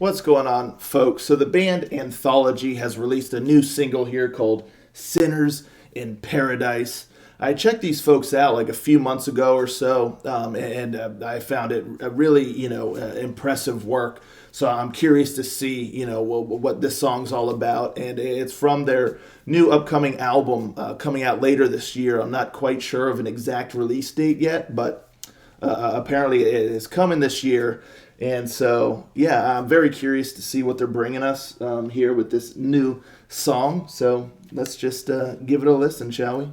What's going on, folks? So, the band Anthology has released a new single here called Sinners in Paradise. I checked these folks out like a few months ago or so, and I found it a really, impressive work. So I'm curious to see, what this song's all about. And it's from their new upcoming album coming out later this year. I'm not quite sure of an exact release date yet, but apparently it is coming this year. And so, yeah, I'm very curious to see what they're bringing us here with this new song. So let's just give it a listen, shall we?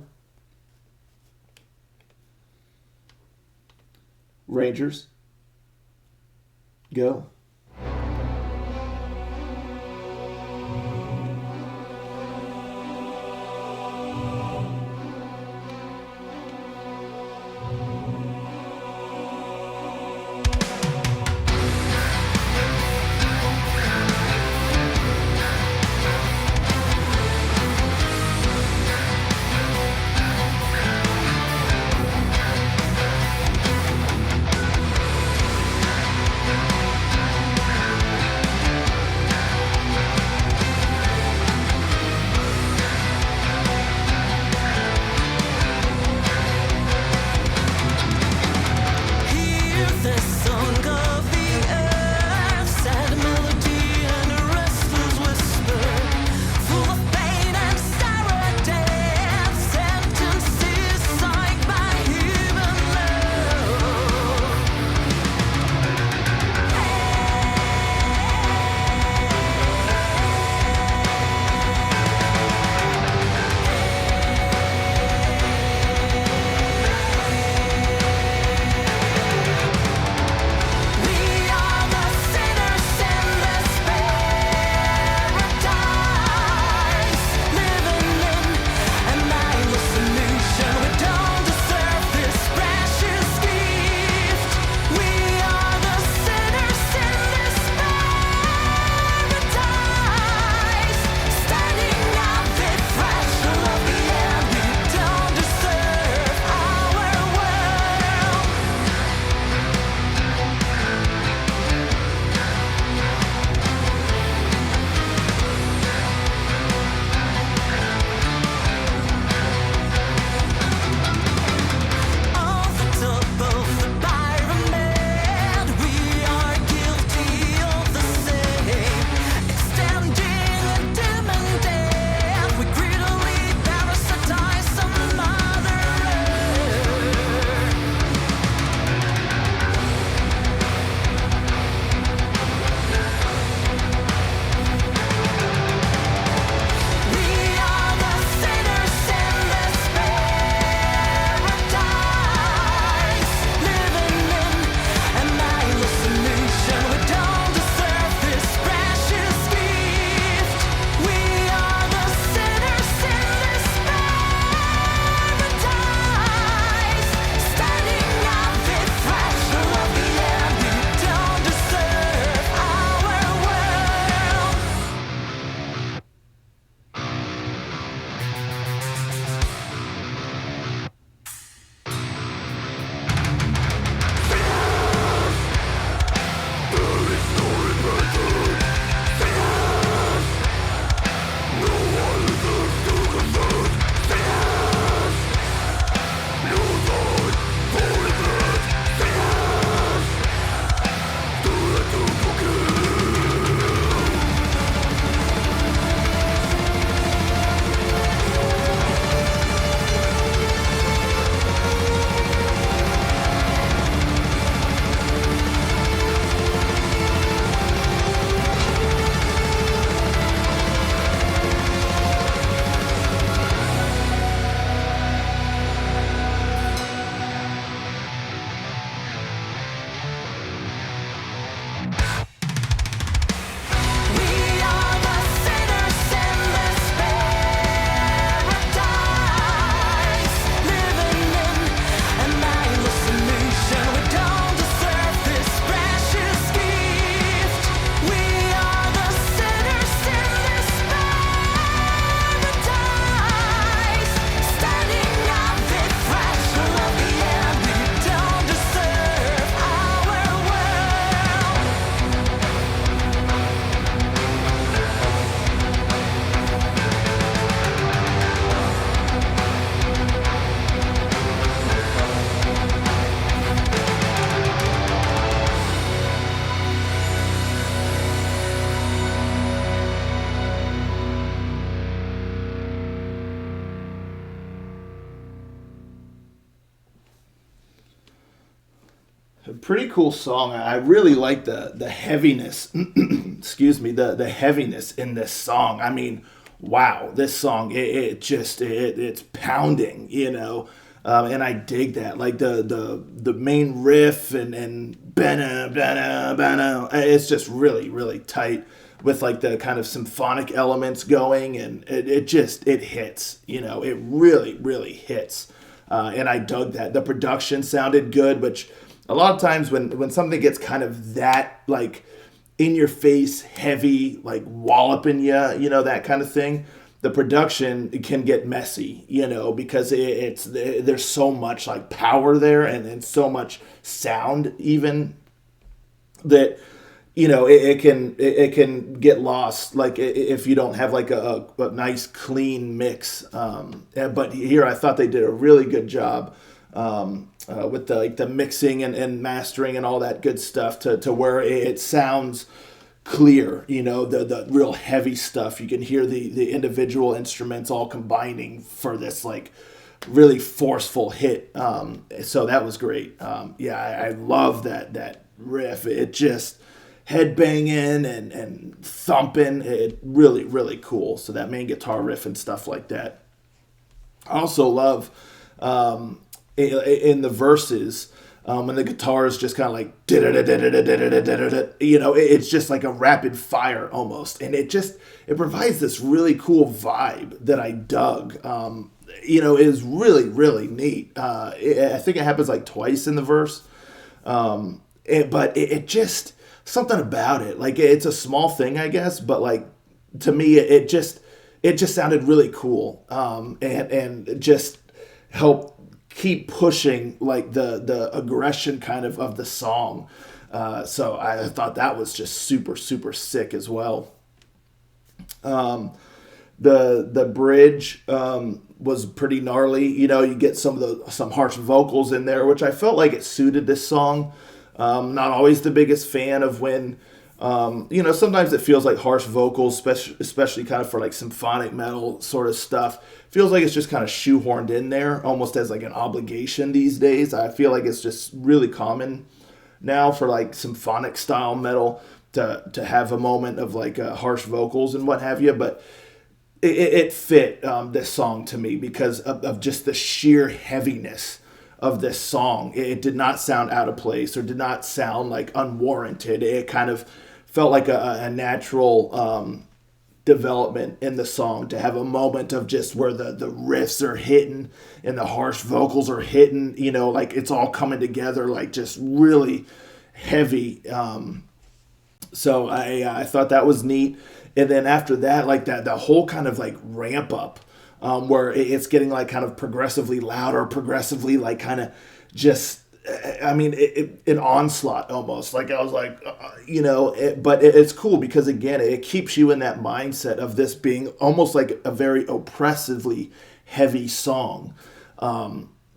Rangers, go. pretty cool song. I really like the heaviness. Excuse me, the heaviness in this song. I mean, wow, this song it's pounding, and I dig that. Like the main riff and bana bana bana. It's just really really tight with like the kind of symphonic elements going, and it hits. It really really hits. And I dug that. The production sounded good, which a lot of times when something gets kind of that like in your face, heavy, like walloping you, that kind of thing, the production can get messy, because there's so much like power there and so much sound even that it can get lost like if you don't have like a nice clean mix. But here I thought they did a really good job with the mixing and mastering and all that good stuff to where it sounds clear. The real heavy stuff, you can hear the individual instruments all combining for this like really forceful hit. So that was great. I love that riff. It just headbanging and thumping. It really really cool. So that main guitar riff and stuff like that. I also love in the verses when the guitar is just kind of like it's just like a rapid fire almost, and it provides this really cool vibe that I dug. Is really really neat. I think it happens like twice in the verse, but it just something about it. Like it's a small thing, I guess, but like to me, it just sounded really cool, and just helped keep pushing like the aggression kind of the song. So I thought that was just super super sick as well. The bridge was pretty gnarly. You get some harsh vocals in there, which I felt like it suited this song. Not always the biggest fan of when, sometimes it feels like harsh vocals, especially kind of for like symphonic metal sort of stuff. Feels like it's just kind of shoehorned in there, almost as like an obligation these days. I feel like it's just really common now for like symphonic style metal to have a moment of like harsh vocals and what have you. But it fit this song to me because of just the sheer heaviness of this song. It did not sound out of place or did not sound like unwarranted. It kind of felt like a natural development in the song to have a moment of just where the riffs are hitting and the harsh vocals are hitting, like it's all coming together like just really heavy. So I thought that was neat. And then after that, like the whole kind of like ramp up, where it's getting like kind of progressively louder, progressively like kind of just, I mean, an onslaught almost. Like I was like, but it's cool because again, it keeps you in that mindset of this being almost like a very oppressively heavy song.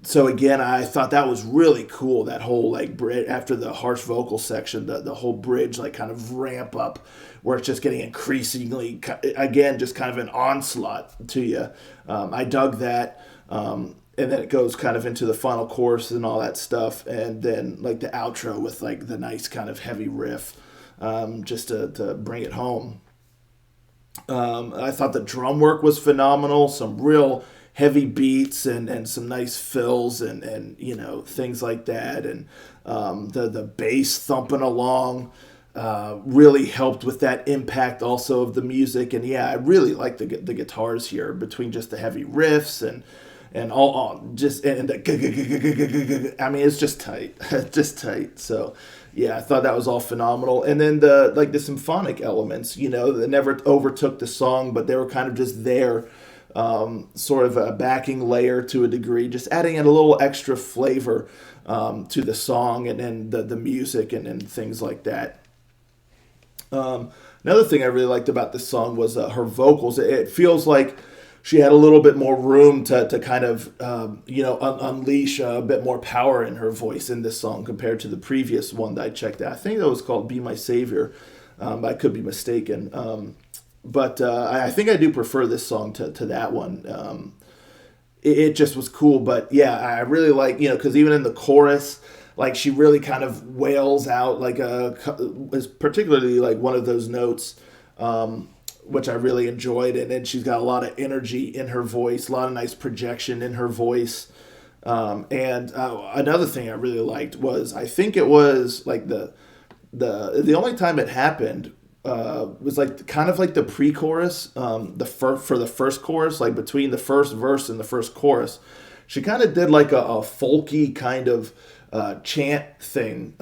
So again, I thought that was really cool. That whole like bridge after the harsh vocal section, the whole bridge like kind of ramp up where it's just getting increasingly, again, just kind of an onslaught to you. I dug that. And then it goes kind of into the final chorus and all that stuff. And then like the outro with like the nice kind of heavy riff, just to bring it home. I thought the drum work was phenomenal. Some real heavy beats and some nice fills and things like that. And the bass thumping along really helped with that impact also of the music. And yeah, I really like the guitars here between just the heavy riffs and all just and the, I mean it's just tight. Just tight. So yeah, I thought that was all phenomenal. And then the symphonic elements, they never overtook the song, but they were kind of just there, sort of a backing layer to a degree, just adding in a little extra flavor to the song and the music and things like that. Another thing I really liked about this song was her vocals. It feels like she had a little bit more room to kind of, unleash a bit more power in her voice in this song compared to the previous one that I checked out. I think that was called Be My Savior. I could be mistaken. But I think I do prefer this song to that one. It just was cool. But yeah, I really like, because even in the chorus, like she really kind of wails out like is particularly like one of those notes, which I really enjoyed. And then she's got a lot of energy in her voice, a lot of nice projection in her voice. And another thing I really liked was, I think it was like the only time it happened was like kind of like the pre-chorus, for the first chorus, like between the first verse and the first chorus, she kind of did like a folky kind of chant thing,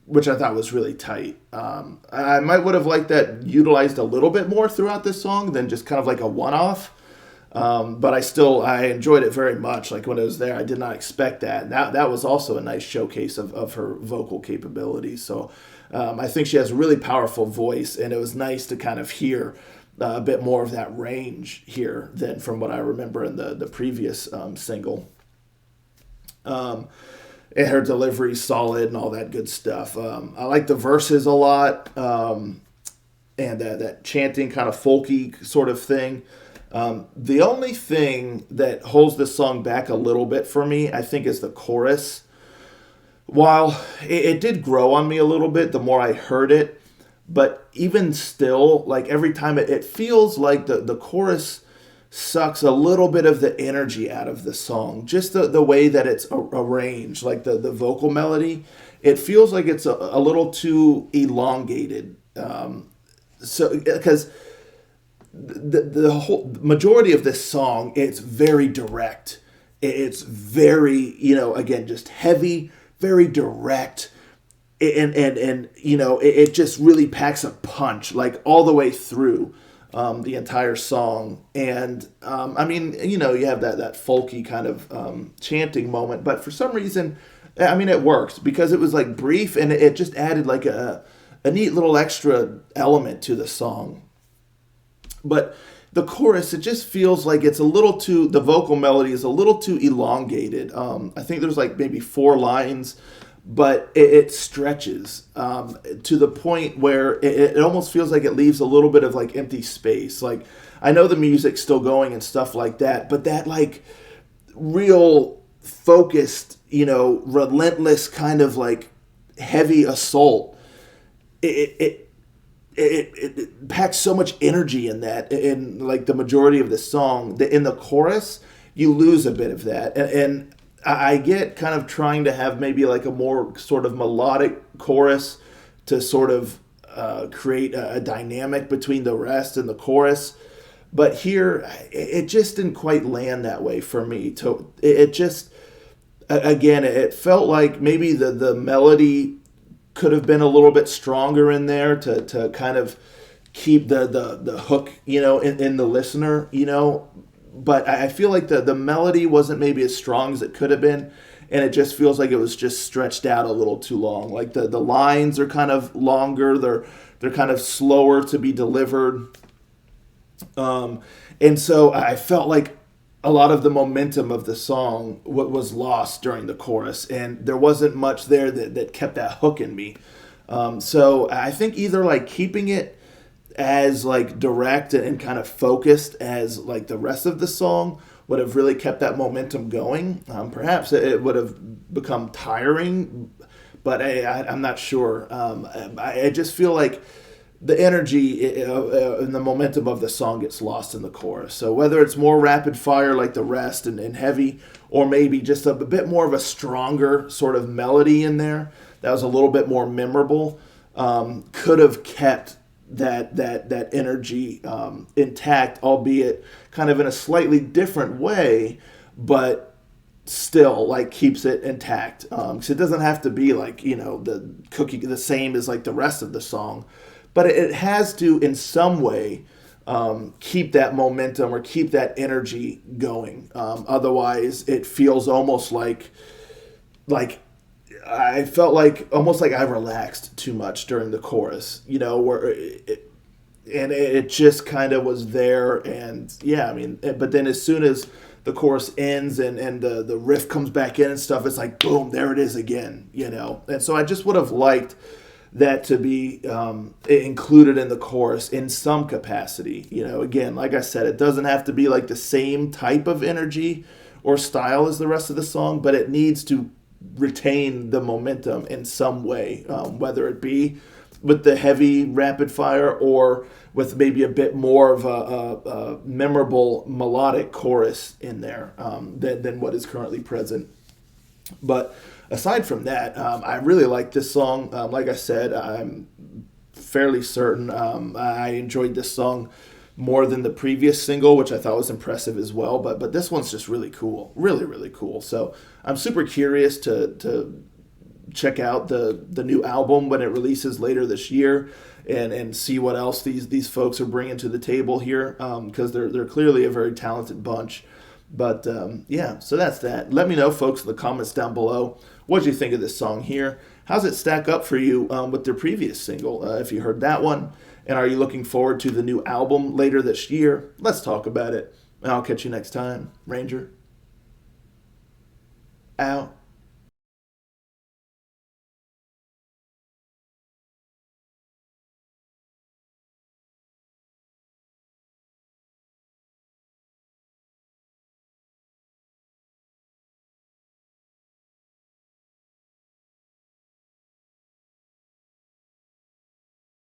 which I thought was really tight. I might would have liked that utilized a little bit more throughout this song than just kind of like a one-off. But I enjoyed it very much. Like when it was there, I did not expect that. And that was also a nice showcase of her vocal capabilities. So I think she has a really powerful voice, and it was nice to kind of hear a bit more of that range here than from what I remember in the previous single. And her delivery's solid and all that good stuff. I like the verses a lot, and that chanting kind of folky sort of thing. The only thing that holds this song back a little bit for me, I think, is the chorus. While it did grow on me a little bit the more I heard it, but even still, like every time it feels like the chorus sucks a little bit of the energy out of the song. Just the way that it's arranged, like the vocal melody, it feels like it's a little too elongated. So because the whole majority of this song, it's very direct. It's very, again, just heavy, very direct. And it just really packs a punch, like all the way through the entire song. And you have that folky kind of chanting moment, but for some reason, it works because it was like brief, and it just added like a neat little extra element to the song. But the chorus, it just feels like it's the vocal melody is a little too elongated. I think there's like maybe 4 lines, but it stretches to the point where it almost feels like it leaves a little bit of like empty space. Like, I know the music's still going and stuff like that, but that like real focused, relentless kind of like heavy assault, it packs so much energy in that, in like the majority of the song, that in the chorus you lose a bit of that. And I get kind of trying to have maybe like a more sort of melodic chorus to sort of create a dynamic between the rest and the chorus. But here, it just didn't quite land that way for me. It just, again, it felt like maybe the melody could have been a little bit stronger in there to kind of keep the hook, in the listener, But I feel like the melody wasn't maybe as strong as it could have been, and it just feels like it was just stretched out a little too long. Like the lines are kind of longer, they're kind of slower to be delivered. And so I felt like a lot of the momentum of the song was lost during the chorus, and there wasn't much there that kept that hook in me. So I think either like keeping it as like direct and kind of focused as like the rest of the song would have really kept that momentum going. Perhaps it would have become tiring, but I'm not sure. I just feel like the energy and the momentum of the song gets lost in the chorus. So whether it's more rapid fire like the rest and heavy, or maybe just a bit more of a stronger sort of melody in there that was a little bit more memorable, could have kept that energy intact, albeit kind of in a slightly different way, but still like keeps it intact. Because it doesn't have to be like, the same as like the rest of the song, but it has to in some way keep that momentum or keep that energy going. Otherwise, it feels almost like I felt like almost like I relaxed too much during the chorus, where it just kind of was there. And yeah, but then as soon as the chorus ends and the riff comes back in and stuff, it's like, boom, there it is again, And so I just would have liked that to be included in the chorus in some capacity. Again, like I said, it doesn't have to be like the same type of energy or style as the rest of the song, but it needs to retain the momentum in some way, whether it be with the heavy rapid fire or with maybe a bit more of a memorable melodic chorus in there than what is currently present. But aside from that, I really like this song. Like I said, I'm fairly certain I enjoyed this song more than the previous single, which I thought was impressive as well. But this one's just really cool, really really cool. So I'm super curious to check out the new album when it releases later this year, and see what else these folks are bringing to the table here, because they're clearly a very talented bunch. But yeah, so that's that. Let me know, folks, in the comments down below, what you think of this song here. How's it stack up for you with their previous single, if you heard that one? And are you looking forward to the new album later this year? Let's talk about it. And I'll catch you next time. Ranger.